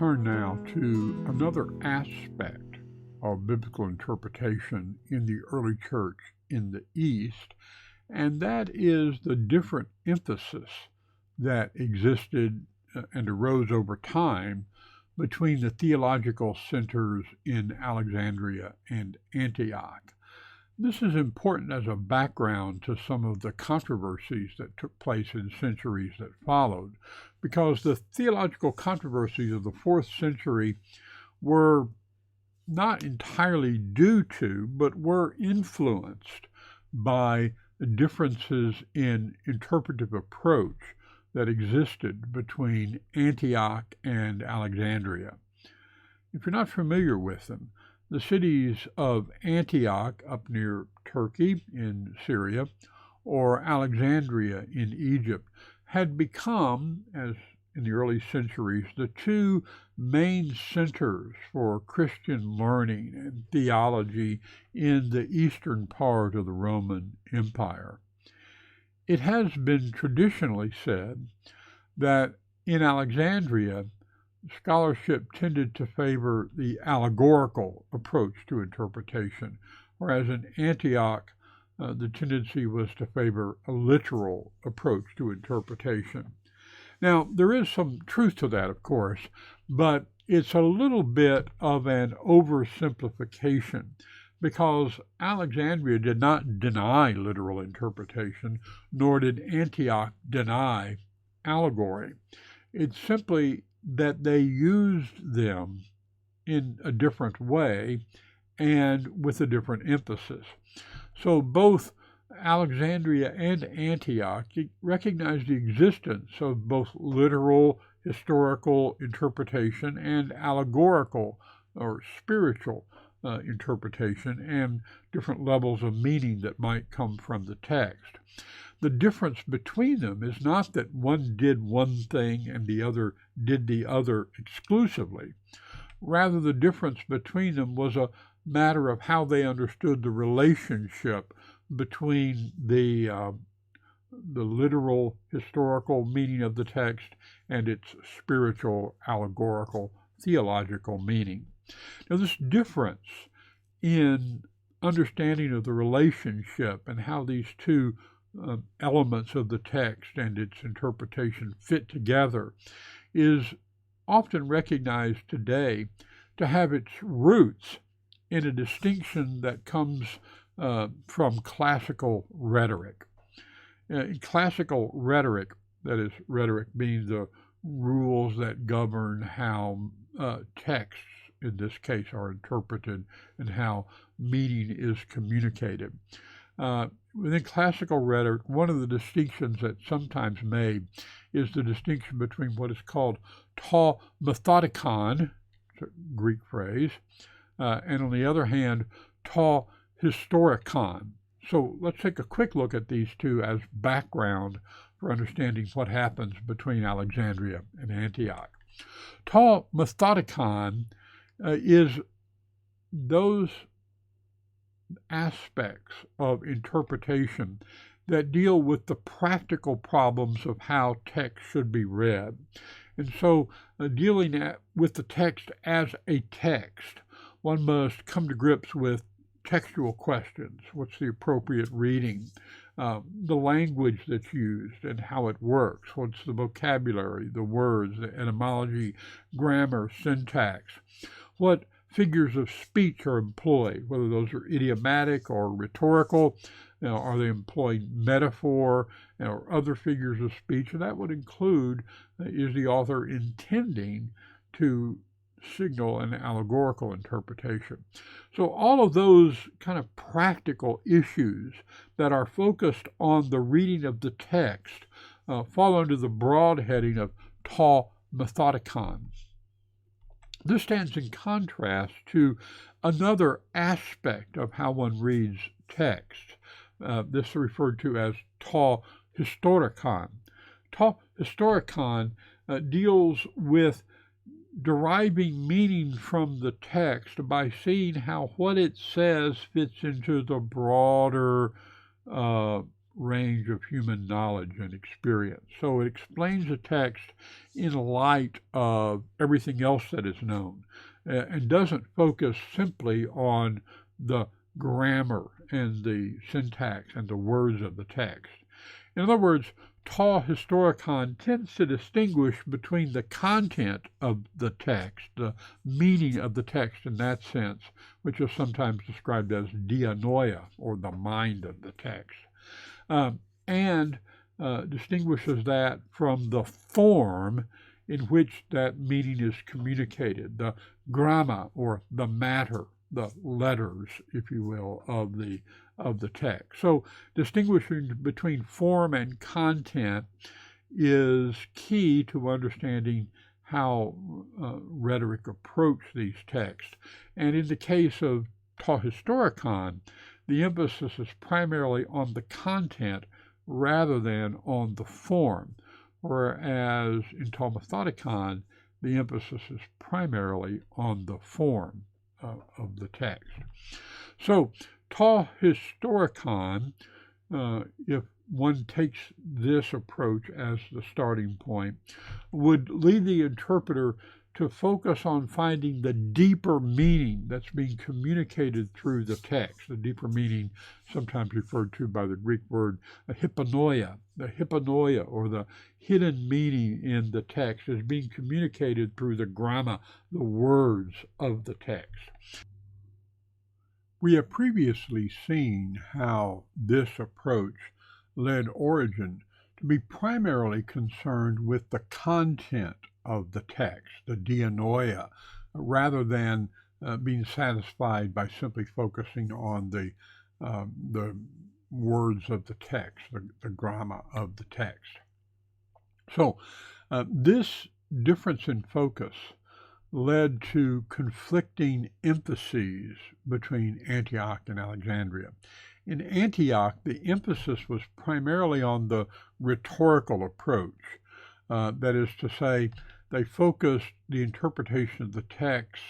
turn now to another aspect of biblical interpretation in the early church in the East, and that is the different emphasis that existed and arose over time between the theological centers in Alexandria and Antioch. This is important as a background to some of the controversies that took place in centuries that followed, because the theological controversies of the 4th century were not entirely due to, but were influenced by differences in interpretive approach that existed between Antioch and Alexandria. If you're not familiar with them, the cities of Antioch up near Turkey in Syria or Alexandria in Egypt had become, as in the early centuries, the two main centers for Christian learning and theology in the eastern part of the Roman Empire. It has been traditionally said that in Alexandria, scholarship tended to favor the allegorical approach to interpretation, whereas in Antioch, the tendency was to favor a literal approach to interpretation. Now, there is some truth to that, of course, but it's a little bit of an oversimplification, because Alexandria did not deny literal interpretation, nor did Antioch deny allegory. It's simply that they used them in a different way and with a different emphasis. So both Alexandria and Antioch recognized the existence of both literal historical interpretation and allegorical or spiritual interpretation and different levels of meaning that might come from the text. The difference between them is not that one did one thing and the other did the other exclusively. Rather, the difference between them was a matter of how they understood the relationship between the literal historical meaning of the text and its spiritual, allegorical, theological meaning. Now, this difference in understanding of the relationship and how these two elements of the text and its interpretation fit together is often recognized today to have its roots in a distinction that comes from classical rhetoric. In classical rhetoric, that is, rhetoric being the rules that govern how texts, in this case, are interpreted and how meaning is communicated. Within classical rhetoric, one of the distinctions that's sometimes made is the distinction between what is called ta methodikon, it's a Greek phrase, and on the other hand, ta historikon. So let's take a quick look at these two as background for understanding what happens between Alexandria and Antioch. Ta methodikon is those aspects of interpretation that deal with the practical problems of how text should be read. And so dealing with the text as a text, one must come to grips with textual questions. What's the appropriate reading? The language that's used and how it works. What's the vocabulary, the words, the etymology, grammar, syntax? What figures of speech are employed, whether those are idiomatic or rhetorical. Are they employing metaphor or other figures of speech? And that would include, is the author intending to signal an allegorical interpretation? So all of those kind of practical issues that are focused on the reading of the text fall under the broad heading of ta methodikon. This stands in contrast to another aspect of how one reads text. This is referred to as ta historikon. Ta historikon deals with deriving meaning from the text by seeing how what it says fits into the broader range of human knowledge and experience. So it explains the text in light of everything else that is known, and doesn't focus simply on the grammar and the syntax and the words of the text. In other words, ta historicon tends to distinguish between the content of the text, the meaning of the text in that sense, which is sometimes described as dianoia, or the mind of the text, and distinguishes that from the form in which that meaning is communicated, the gramma, or the matter, the letters, if you will, of the text. So distinguishing between form and content is key to understanding how rhetoric approach these texts. And in the case of ta historicon, the emphasis is primarily on the content rather than on the form, whereas in ta methodicon, the emphasis is primarily on the form of the text. So ta historicon, if one takes this approach as the starting point, would lead the interpreter to focus on finding the deeper meaning that's being communicated through the text, the deeper meaning sometimes referred to by the Greek word hypnoia. The hypnoia, or the hidden meaning in the text, is being communicated through the gramma, the words of the text. We have previously seen how this approach led Origen to be primarily concerned with the content of the text, the dianoia, rather than being satisfied by simply focusing on the words of the text, the gramma of the text. So this difference in focus led to conflicting emphases between Antioch and Alexandria. In Antioch, the emphasis was primarily on the rhetorical approach. That is to say, they focused the interpretation of the text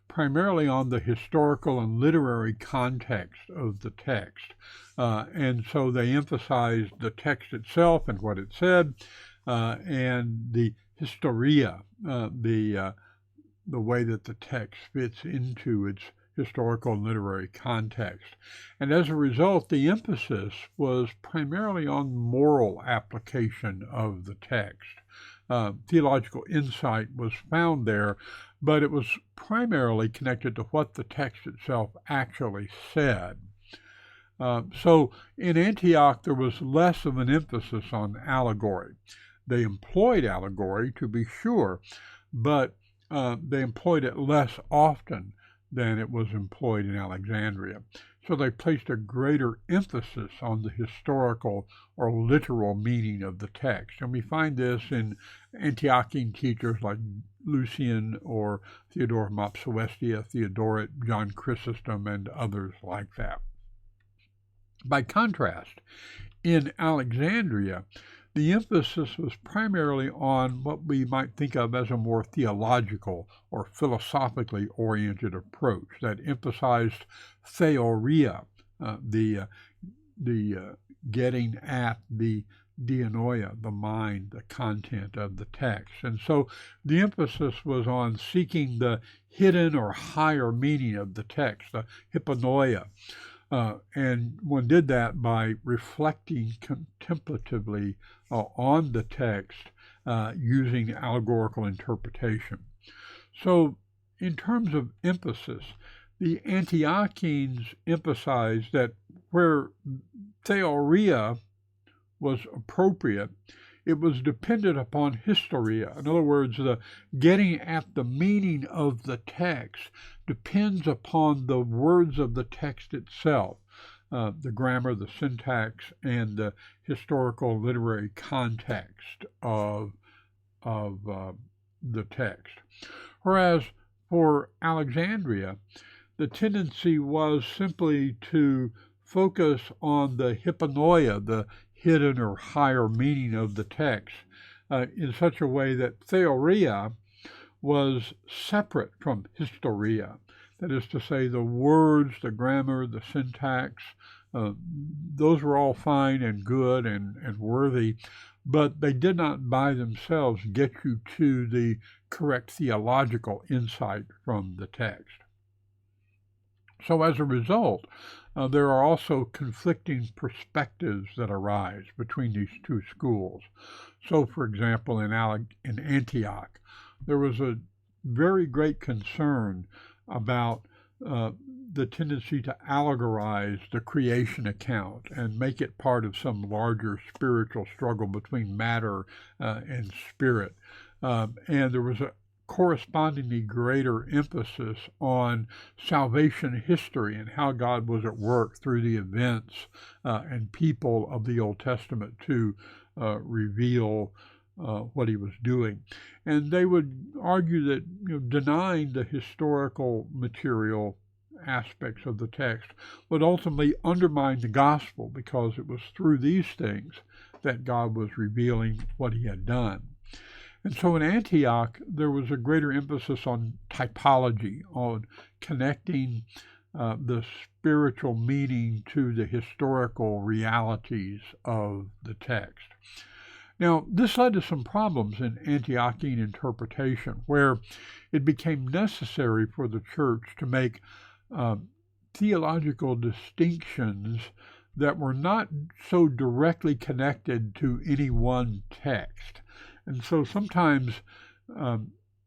primarily on the historical and literary context of the text. And so they emphasized the text itself and what it said, and the historia, the way that the text fits into its historical and literary context. And as a result, the emphasis was primarily on moral application of the text. Theological insight was found there, but it was primarily connected to what the text itself actually said. So in Antioch, there was less of an emphasis on allegory. They employed allegory, to be sure, but they employed it less often than it was employed in Alexandria. So they placed a greater emphasis on the historical or literal meaning of the text. And we find this in Antiochian teachers like Lucian or Theodore of Mopsuestia, Theodoret, John Chrysostom, and others like that. By contrast, in Alexandria, the emphasis was primarily on what we might think of as a more theological or philosophically oriented approach that emphasized theoria, the getting at the dianoia, the mind, the content of the text. And so the emphasis was on seeking the hidden or higher meaning of the text, the hypnoia. And one did that by reflecting contemplatively on the text using allegorical interpretation. So in terms of emphasis, the Antiochians emphasized that where theoria was appropriate, it was dependent upon historia. In other words, the getting at the meaning of the text depends upon the words of the text itself, the grammar, the syntax, and the historical literary context of the text. Whereas for Alexandria, the tendency was simply to focus on the hypnoia, the hidden or higher meaning of the text, in such a way that theoria was separate from historia. That is to say, the words, the grammar, the syntax, Uh, those were all fine and good and worthy, but they did not by themselves get you to the correct theological insight from the text. So as a result, there are also conflicting perspectives that arise between these two schools. So, for example, in Antioch, there was a very great concern about the tendency to allegorize the creation account and make it part of some larger spiritual struggle between matter and spirit. And there was a correspondingly greater emphasis on salvation history and how God was at work through the events and people of the Old Testament to reveal what he was doing. And they would argue that denying the historical material aspects of the text would ultimately undermine the gospel, because it was through these things that God was revealing what he had done. And so in Antioch, there was a greater emphasis on typology, on connecting the spiritual meaning to the historical realities of the text. Now, this led to some problems in Antiochian interpretation, where it became necessary for the church to make theological distinctions that were not so directly connected to any one text. And so sometimes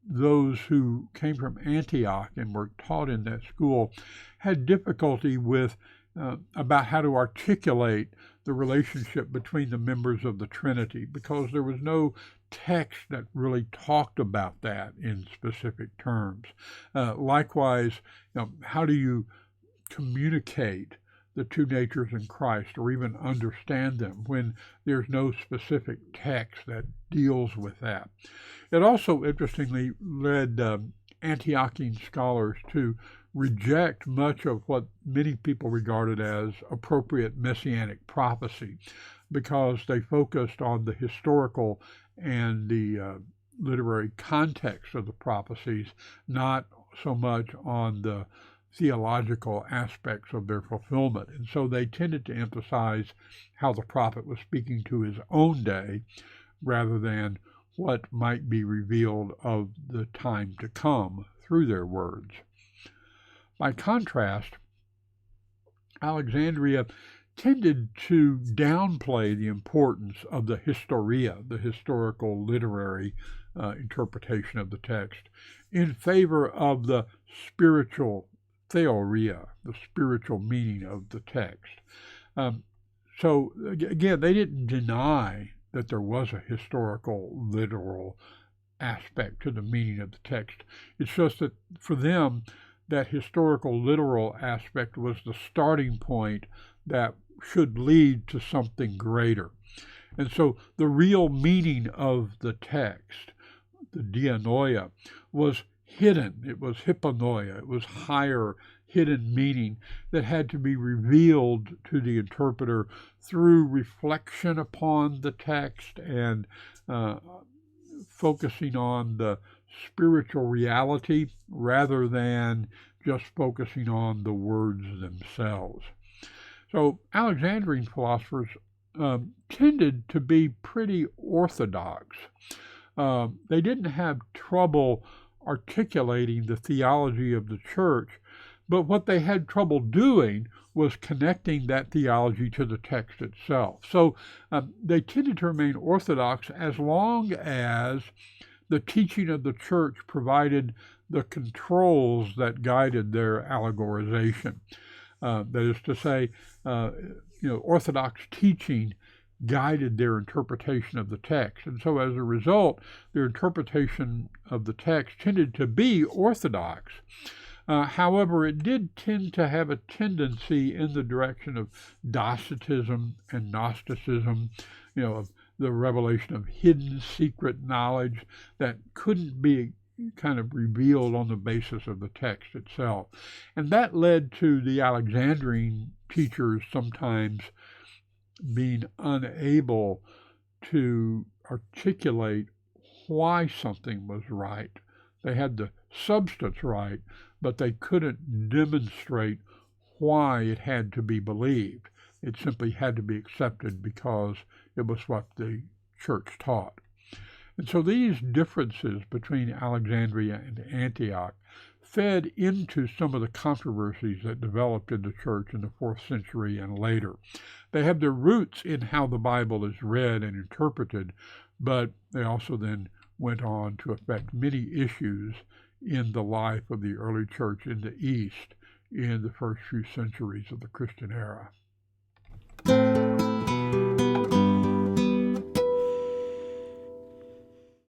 those who came from Antioch and were taught in that school had difficulty with about how to articulate the relationship between the members of the Trinity, because there was no text that really talked about that in specific terms. Likewise, how do you communicate the two natures in Christ, or even understand them, when there's no specific text that deals with that? It also, interestingly, led Antiochian scholars to reject much of what many people regarded as appropriate messianic prophecy, because they focused on the historical and the literary context of the prophecies, not so much on the theological aspects of their fulfillment. And so they tended to emphasize how the prophet was speaking to his own day rather than what might be revealed of the time to come through their words. By contrast, Alexandria tended to downplay the importance of the historia, the historical literary interpretation of the text, in favor of the spiritual theoria, the spiritual meaning of the text. So again, they didn't deny that there was a historical, literal aspect to the meaning of the text. It's just that for them, that historical, literal aspect was the starting point that should lead to something greater. And so the real meaning of the text, the dianoia, was hidden. It was hyponoia. It was higher, hidden meaning that had to be revealed to the interpreter through reflection upon the text and focusing on the spiritual reality rather than just focusing on the words themselves. So Alexandrian philosophers tended to be pretty orthodox. They didn't have trouble articulating the theology of the church, but what they had trouble doing was connecting that theology to the text itself. So they tended to remain orthodox as long as the teaching of the church provided the controls that guided their allegorization. That is to say, orthodox teaching guided their interpretation of the text. And so as a result, their interpretation of the text tended to be orthodox. However, it did tend to have a tendency in the direction of Docetism and Gnosticism, of the revelation of hidden secret knowledge that couldn't be kind of revealed on the basis of the text itself. And that led to the Alexandrian teachers sometimes being unable to articulate why something was right. They had the substance right, but they couldn't demonstrate why it had to be believed. It simply had to be accepted because it was what the church taught. And so these differences between Alexandria and Antioch fed into some of the controversies that developed in the church in the 4th century and later. They have their roots in how the Bible is read and interpreted, but they also then went on to affect many issues in the life of the early church in the East in the first few centuries of the Christian era.